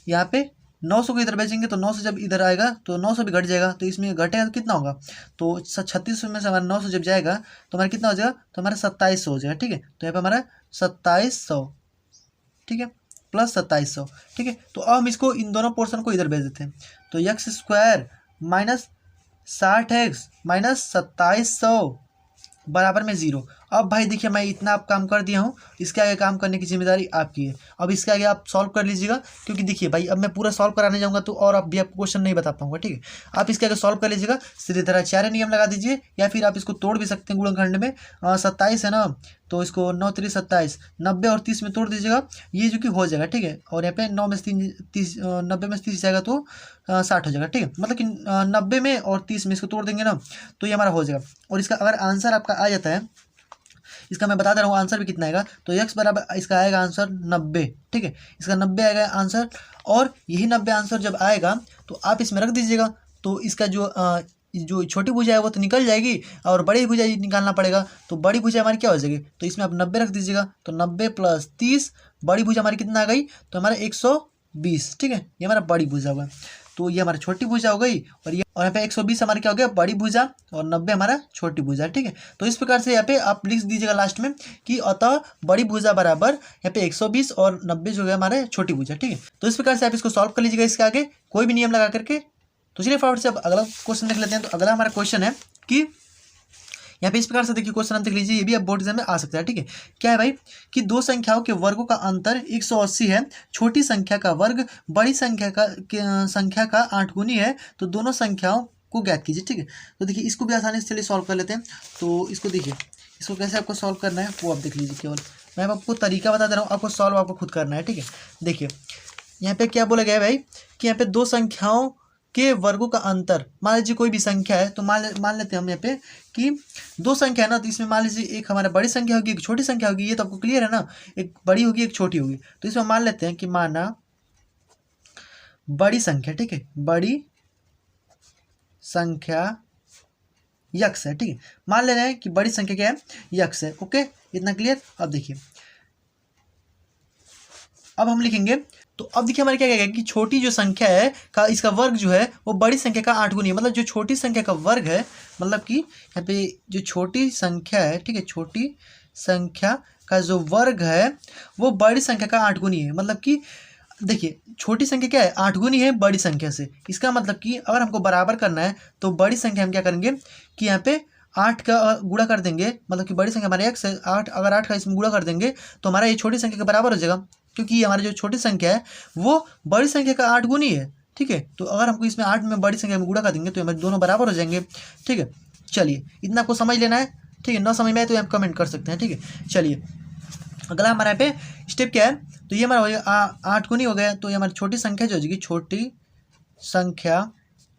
यहाँ पे 900 को इधर भेजेंगे तो 900 जब इधर आएगा तो 900 भी घट जाएगा, तो इसमें घटेगा तो कितना होगा, तो 3600 में से हमारा 900 जब जाएगा तो हमारा कितना हो जाएगा, तो हमारा 2700 हो जाएगा, ठीक है, तो यहाँ पे हमारा 2700, ठीक है, प्लस 2700, ठीक है। तो अब हम इसको इन दोनों पोर्शन को इधर भेज देते हैं, तो x square minus 60x minus 2700 बराबर में 0। अब भाई देखिए मैं इतना आप काम कर दिया हूँ, इसके आगे काम करने की जिम्मेदारी आपकी है। अब इसके आगे आप सॉल्व कर लीजिएगा, क्योंकि देखिए भाई अब मैं पूरा सॉल्व कराने जाऊँगा तो और आप भी आपको क्वेश्चन नहीं बता पाऊंगा, ठीक है। आप इसके आगे सॉल्व कर लीजिएगा, सीधे तरह चार नियम लगा दीजिए, या फिर आप इसको तोड़ भी सकते हैं गुणनखंड में। 27 है ना, तो इसको 9 3 27, 90 और 30 में तोड़ दीजिएगा, ये जो कि हो जाएगा, ठीक है। और यहाँ पे 9 में से 30, 90 में से 30 जाएगा तो 60 हो जाएगा, ठीक है। मतलब कि 90 में और 30 में इसको तोड़ देंगे ना, तो ये हमारा हो जाएगा। और इसका अगर आंसर आपका आ जाता है, इसका मैं बता दे रहा हूँ आंसर भी कितना आएगा, तो x बराबर इसका आएगा आंसर 90, ठीक है। इसका 90 आएगा आंसर, और यही 90 आंसर जब आएगा तो आप इसमें रख दीजिएगा, तो इसका जो छोटी भुजा है वो तो निकल जाएगी, और बड़ी भुजा निकालना पड़ेगा, तो बड़ी भुजा हमारी क्या हो जाएगी, तो इसमें आप 90 रख दीजिएगा, तो 90 + 30, बड़ी भुजा हमारी कितना आ गई, तो हमारा 120, ठीक है। ये हमारा बड़ी भुजा होगा, तो ये हमारी छोटी भुजा हो गई, और यहाँ पे 120 हमारी क्या हो गया, बड़ी भुजा, और 90 हमारा छोटी भुजा, ठीक है। तो इस प्रकार से यहाँ पे आप लिख दीजिएगा लास्ट में कि अतः बड़ी भुजा बराबर यहाँ पे 120 और 90 जो है हमारे छोटी भुजा, ठीक है। तो इस प्रकार से आप इसको सॉल्व कर लीजिएगा इसके आगे कोई भी नियम लगा करके। तो चलिए फटाफट से अब अगला क्वेश्चन देख लेते हैं। तो अगला हमारा क्वेश्चन है कि यहाँ पे इस प्रकार से देखिए क्वेश्चन हम देख लीजिए, ये भी अब बोर्ड एग्जाम में आ सकता है, ठीक है। क्या है भाई कि दो संख्याओं के वर्गों का अंतर 180 है, छोटी संख्या का वर्ग बड़ी संख्या का 8 गुनी है, तो दोनों संख्याओं को ज्ञात कीजिए, ठीक है। तो देखिए इसको भी आसानी से चलिए सॉल्व कर लेते हैं। तो इसको देखिए, इसको कैसे आपको सॉल्व करना है वो आप देख लीजिए। केवल मैं आपको तरीका बता दे रहा हूँ, आपको सॉल्व आपको खुद करना है, ठीक है। देखिए यहाँ पे क्या बोला गया है भाई कि यहाँ पे दो संख्याओं के वर्गों का अंतर, मान लीजिए कोई भी संख्या है, तो मान लेते हैं हम यहाँ पे कि दो संख्या है ना, तो इसमें मान लीजिए एक हमारा बड़ी संख्या होगी, एक छोटी संख्या होगी, ये तो आपको क्लियर है ना, एक बड़ी होगी एक छोटी होगी। तो इसमें मान लेते हैं कि माना बड़ी संख्या, ठीक है, बड़ी संख्या यक्स है, ठीक है। मान ले रहे हैं कि बड़ी संख्या क्या है, यक्स है, ओके, इतना क्लियर। अब देखिए अब हम लिखेंगे, तो अब देखिए हमारे क्या कहेगा कि छोटी जो संख्या है का इसका वर्ग जो है वो बड़ी संख्या का 8 गुनी है। मतलब जो छोटी संख्या का वर्ग है, मतलब कि यहाँ पे जो छोटी संख्या है, ठीक है, छोटी संख्या का जो वर्ग है वो बड़ी संख्या का 8 गुनी है। मतलब कि देखिए छोटी संख्या क्या है, 8 गुनी है बड़ी संख्या से। इसका मतलब कि अगर हमको बराबर करना है तो बड़ी संख्या हम क्या करेंगे कि यहाँ पे 8 का गुणा कर देंगे, मतलब कि बड़ी संख्या हमारे x है 8, अगर 8 का इसमें गुणा कर देंगे तो हमारा ये छोटी संख्या के बराबर हो जाएगा, क्योंकि ये हमारी जो छोटी संख्या है वो बड़ी संख्या का 8 गुनी है, ठीक है। तो अगर हमको इसमें 8 में बड़ी संख्या में गुणा कर देंगे तो हमारे दोनों बराबर हो जाएंगे, ठीक है। चलिए इतना आपको समझ लेना है, ठीक है। ना समझ में आए तो आप कमेंट कर सकते हैं, ठीक है। चलिए अगला हमारे यहाँ पे स्टेप क्या है, तो ये हमारा हो गया 8 गुनी हो गया, तो ये हमारी छोटी संख्या जो हो जाएगी, छोटी संख्या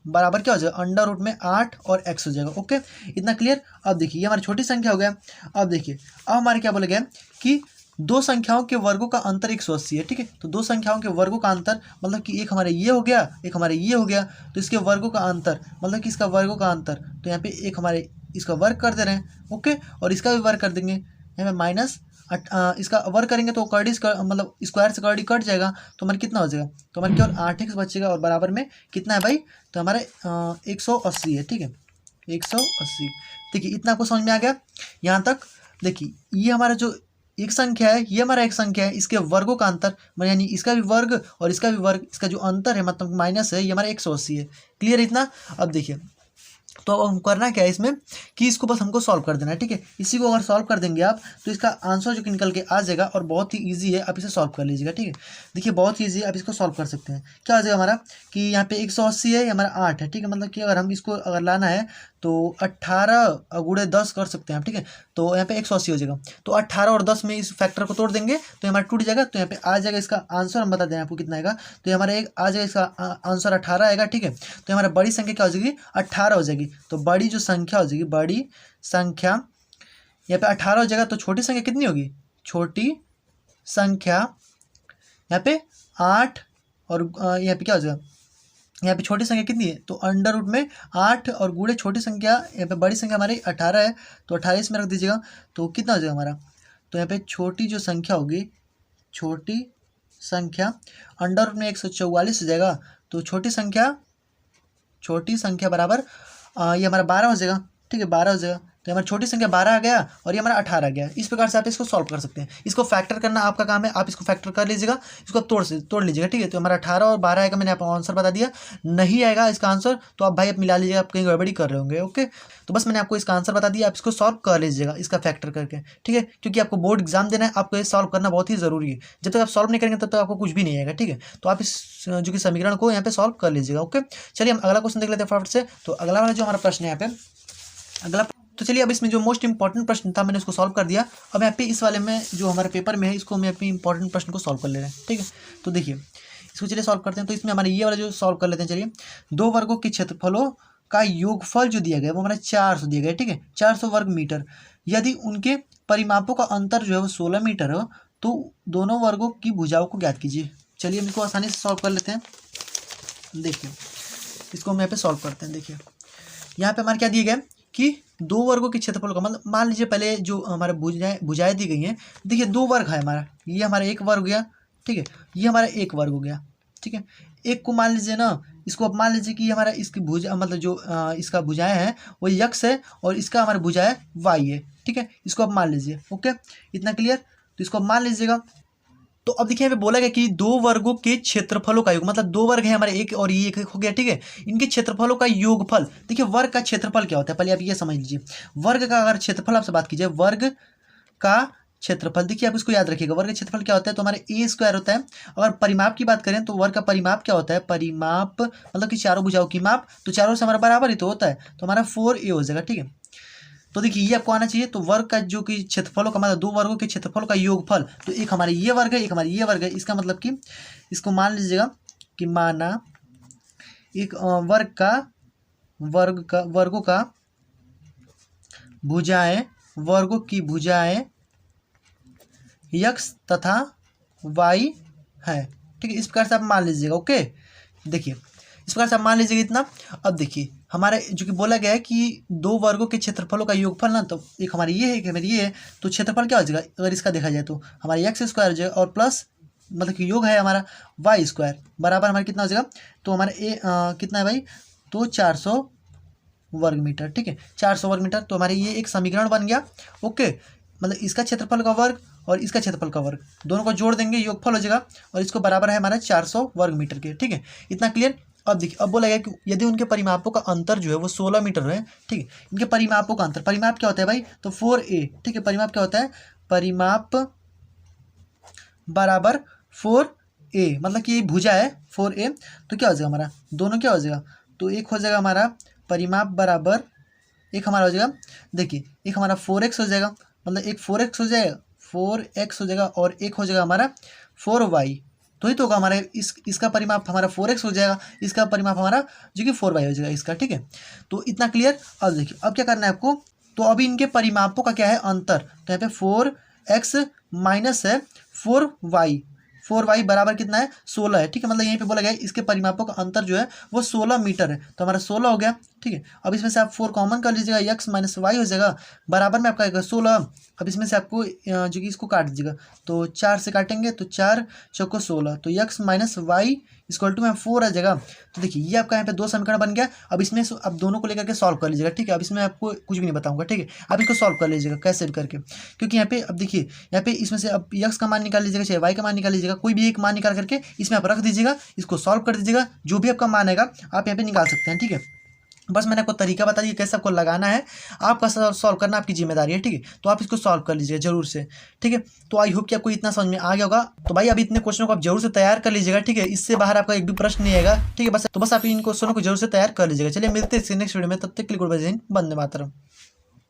बराबर क्या हो जाएगा, अंडर रूट में 8 और x हो जाएगा, ओके, इतना क्लियर। अब देखिए ये हमारी छोटी संख्या हो गया। अब देखिए अब हमारे क्या बोला गया कि दो संख्याओं के वर्गों का अंतर 180 है, ठीक है। तो दो संख्याओं के वर्गों का अंतर मतलब कि एक हमारे ये हो गया, एक हमारे ये हो गया, तो इसके वर्गों का अंतर मतलब कि इसका वर्गों का अंतर, तो यहाँ पे एक हमारे इसका वर्ग कर दे रहे हैं, ओके, और इसका भी वर्ग कर देंगे, यहाँ पे माइनस इसका वर्ग करेंगे तो कर्डी मतलब स्क्वायर से कर्डी कट जाएगा, तो हमारे कितना हो जाएगा, तो हमारे केवल 8x बचेगा, और बराबर में कितना है भाई, तो हमारे 180 है, ठीक है, 180। देखिए इतना आपको समझ में आ गया यहाँ तक। देखिए ये हमारा जो एक संख्या है, ये हमारा एक संख्या है, इसके वर्गों का अंतर यानी इसका भी वर्ग और इसका भी वर्ग, इसका जो अंतर है मतलब माइनस है, ये हमारा 180 है, क्लियर इतना। अब देखिए तो अब हम करना क्या है इसमें कि इसको बस हमको सॉल्व कर देना है, ठीक है। इसी को अगर सॉल्व कर देंगे आप तो इसका आंसर जो कि निकल के आ जाएगा, और बहुत ही इजी है, आप इसे सॉल्व कर लीजिएगा, ठीक है। देखिए बहुत ही ईजी है, आप इसको सॉल्व कर सकते हैं। क्या हो जाएगा हमारा कि यहाँ पे 180 है, हमारा 8 है, ठीक है। मतलब कि अगर हम इसको अगर लाना है तो 18 गुणे 10 कर सकते हैं आप, ठीक है। तो यहाँ पे 180 हो जाएगा, तो 18 और 10 में इस फैक्टर को तोड़ देंगे तो हमारा टूट जाएगा, तो यहाँ पे आ जाएगा इसका आंसर। हम बता दें आपको कितना आएगा, तो ये हमारा एक आ जाएगा, इसका आंसर 18 आएगा, ठीक है। तो हमारा बड़ी संख्या क्या हो जाएगी, 18 हो जाएगी। तो बड़ी जो संख्या हो जाएगी, बड़ी संख्या यहाँ पे 18 हो जाएगा, तो छोटी संख्या कितनी होगी, छोटी संख्या यहाँ पे 8, और यहाँ पे क्या हो जाएगा, यहाँ पे छोटी संख्या कितनी है, तो अंडर रूट में 8 और गुणे छोटी संख्या, यहाँ पे बड़ी संख्या हमारी 18 है, तो 28 इसमें रख दीजिएगा, तो कितना हो जाएगा हमारा, तो यहाँ पे छोटी जो संख्या होगी, छोटी संख्या अंडर रूट में 144 हो जाएगा, तो छोटी संख्या बराबर ये हमारा 12 हो जाएगा, ठीक है, 12 हो जाएगा। तो हमारी छोटी संख्या 12 आ गया और ये हमारा 18 आ गया। इस प्रकार से आप इसको सॉल्व कर सकते हैं। इसको फैक्टर करना आपका काम है, आप इसको फैक्टर कर लीजिएगा, इसको आप तोड़ लीजिएगा, ठीक है। तो हमारा 18 और 12 आएगा, मैंने आपको आंसर बता दिया। नहीं आएगा इसका आंसर तो आप भाई आप मिला लीजिएगा, आप कहीं गड़बड़ी कर रहे होंगे। ओके, तो बस मैंने आपको इसका आंसर बता दिया, आप इसको सॉल्व कर लीजिएगा इसका फैक्टर करके, ठीक है। क्योंकि आपको बोर्ड एग्जाम देना है, आपको ये सॉल्व करना बहुत ही जरूरी है। जब तक आप सॉल्व नहीं करेंगे तब तक आपको कुछ भी नहीं आएगा, ठीक है। तो आप इस जो कि समीकरण को यहाँ पे सॉल्व कर लीजिएगा। ओके, चलिए हम अगला क्वेश्चन देख लेते हैं फटाफट से। तो अगला वाला जो हमारा प्रश्न है यहाँ पे अगला, तो चलिए अब इसमें जो मोस्ट इंपॉर्टेंट प्रश्न था मैंने उसको सॉल्व कर दिया। अब यहाँ पे इस वाले में जो हमारे पेपर में है इसको हम यहाँ पे इंपॉर्टेंट प्रश्न को सॉल्व कर ले रहे हैं, ठीक है। तो देखिए इसको चलिए सॉल्व करते हैं। तो इसमें हमारे ये वाला जो सॉल्व कर लेते हैं, चलिए। दो वर्गों के क्षेत्रफलों का योगफल जो दिया गया वो हमारा 400 दिया गया, ठीक है, 400 वर्ग मीटर। यदि उनके परिमापों का अंतर जो है वो 16 मीटर हो तो दोनों वर्गों की भुजाओं को ज्ञात कीजिए। चलिए हम इसको आसानी से सॉल्व कर लेते हैं। देखिए इसको हम यहाँ पे सॉल्व करते हैं। देखिए यहाँ पे हमारे क्या दिए गए कि दो वर्गों के क्षेत्रफल का मतलब मान लीजिए पहले जो हमारे भुजाएं दी गई हैं। देखिए दो वर्ग है हमारा, ये हमारा एक वर्ग हो गया, ठीक है, ये हमारा एक वर्ग हो गया, ठीक है। एक को मान लीजिए ना, इसको अब मान लीजिए कि हमारा इसकी भुजा मतलब जो इसका भुजाएं है वो यक्स है और इसका हमारा भुजाएं वाई है, ठीक है। इसको अब मान लीजिए। ओके, इतना क्लियर। तो इसको अब मान लीजिएगा। तो अब देखिए यहाँ पे बोला गया कि दो वर्गों के क्षेत्रफलों का योग, मतलब दो वर्ग है हमारे एक और ये एक हो गया, ठीक है। इनके क्षेत्रफलों का योगफल, देखिए वर्ग का क्षेत्रफल क्या होता है पहले आप ये समझ लीजिए। वर्ग का अगर क्षेत्रफल आपसे बात कीजिए, वर्ग का क्षेत्रफल, देखिए आप इसको याद रखिएगा, वर्ग का क्षेत्रफल क्या होता है तो हमारे ए स्क्वायर होता है। अगर परिमाप की बात करें तो वर्ग का परिमाप क्या होता है, परिमाप मतलब कि चारों भुजाओं की माप, तो चारों से हमारा बराबर ही तो होता है, तो हमारा 4a हो जाएगा, ठीक है। तो देखिए ये आपको आना चाहिए। तो वर्ग का जो कि क्षेत्रफलों का मतलब दो वर्गों के क्षेत्रफलों का योगफल, तो एक हमारे ये वर्ग है एक हमारे ये वर्ग है। इसका मतलब कि इसको मान लीजिएगा कि माना एक वर्गों का भुजाएं, वर्गों की भुजाएं यक्स तथा वाई है, ठीक है। इस प्रकार से आप मान लीजिएगा। ओके, देखिए इस प्रकार से आप मान लीजिएगा इतना। अब देखिए हमारे जो कि बोला गया है कि दो वर्गों के क्षेत्रफलों का योगफल ना, तो एक हमारी ये है एक हमारी ये है, तो क्षेत्रफल क्या हो जाएगा अगर इसका देखा जाए तो हमारा एक्स स्क्वायर हो जाएगा और प्लस मतलब कि योग है हमारा वाई स्क्वायर बराबर हमारा कितना हो जाएगा, तो हमारा कितना है भाई, तो 400 वर्ग मीटर, ठीक है, 400 वर्ग मीटर। तो हमारे ये एक समीकरण बन गया। ओके, मतलब इसका क्षेत्रफल का वर्ग और इसका क्षेत्रफल का वर्ग दोनों को जोड़ देंगे, योगफल हो जाएगा और इसको बराबर है हमारा 400 वर्ग मीटर के, ठीक है। इतना क्लियर। अब देखिए अब बोला गया कि यदि उनके परिमापों का अंतर जो है वो 16 मीटर है, ठीक है। इनके परिमापों का अंतर, परिमाप क्या होता है भाई, तो 4a, ठीक है। परिमाप क्या होता है, परिमाप बराबर 4a, मतलब कि ये भुजा है 4a, तो क्या हो जाएगा हमारा दोनों क्या हो जाएगा, तो एक हो जाएगा हमारा परिमाप बराबर एक हमारा हो जाएगा, देखिए एक हमारा 4x हो जाएगा, मतलब एक 4x हो जाएगा, 4x हो जाएगा और एक हो जाएगा हमारा 4y, तो ही तो होगा हमारा इसका परिमाप हमारा 4x हो जाएगा, इसका परिमाप हमारा जो कि 4y हो जाएगा इसका, ठीक है। तो इतना क्लियर। अब देखिए अब क्या करना है आपको, तो अभी इनके परिमापों का क्या है अंतर, तो यहाँ पे 4x माइनस है 4y बराबर कितना है 16 है, ठीक है। मतलब यहीं पे बोला गया है इसके परिमापों का अंतर जो है वो 16 मीटर है, तो हमारा 16 हो गया, ठीक है। अब इसमें से आप 4 कॉमन कर लीजिएगा, x माइनस वाई हो जाएगा बराबर में आपका आएगा 16। अब इसमें से आपको जो कि इसको काट दीजिएगा, तो 4 से काटेंगे तो 4 चौको 16, तो x minus Y equal to में 4 आ जाएगा। तो देखिए ये आपका यहाँ पे दो समीकरण बन गया। अब इसमें अब दोनों को लेकर के सॉल्व कर लीजिएगा, ठीक है। अब इसमें आपको कुछ भी नहीं बताऊंगा, ठीक है। आप इसको सॉल्व कर लीजिएगा कैसे भी करके, क्योंकि यहाँ पे अब देखिए यहाँ पे इसमें से अब x का मान निकाल लीजिएगा चाहे y का मान निकाल लीजिएगा, कोई भी एक मान निकाल करके इसमें आप रख दीजिएगा, इसको सॉल्व कर दीजिएगा, जो भी आपका मान आएगा आप यहाँ पे निकाल सकते हैं, ठीक है। बस मैंने आपको तरीका बता दिया कैसे आपको लगाना है, आपका सॉल्व करना आपकी जिम्मेदारी है, ठीक है। तो आप इसको सॉल्व कर लीजिएगा जरूर से, ठीक है। तो आई होप कि आपको इतना समझ में आ गया होगा। तो भाई अभी इतने क्वेश्चनों को आप जरूर से तैयार कर लीजिएगा, ठीक है। इससे बाहर आपका एक भी प्रश्न नहीं आएगा, ठीक है। बस आप इन क्वेश्चनों को जरूर से तैयार कर लीजिएगा। चलिए मिलते हैं नेक्स्ट वीडियो में, तब तक के लिए गुड बाय, जय हिंद, वंदे मातरम।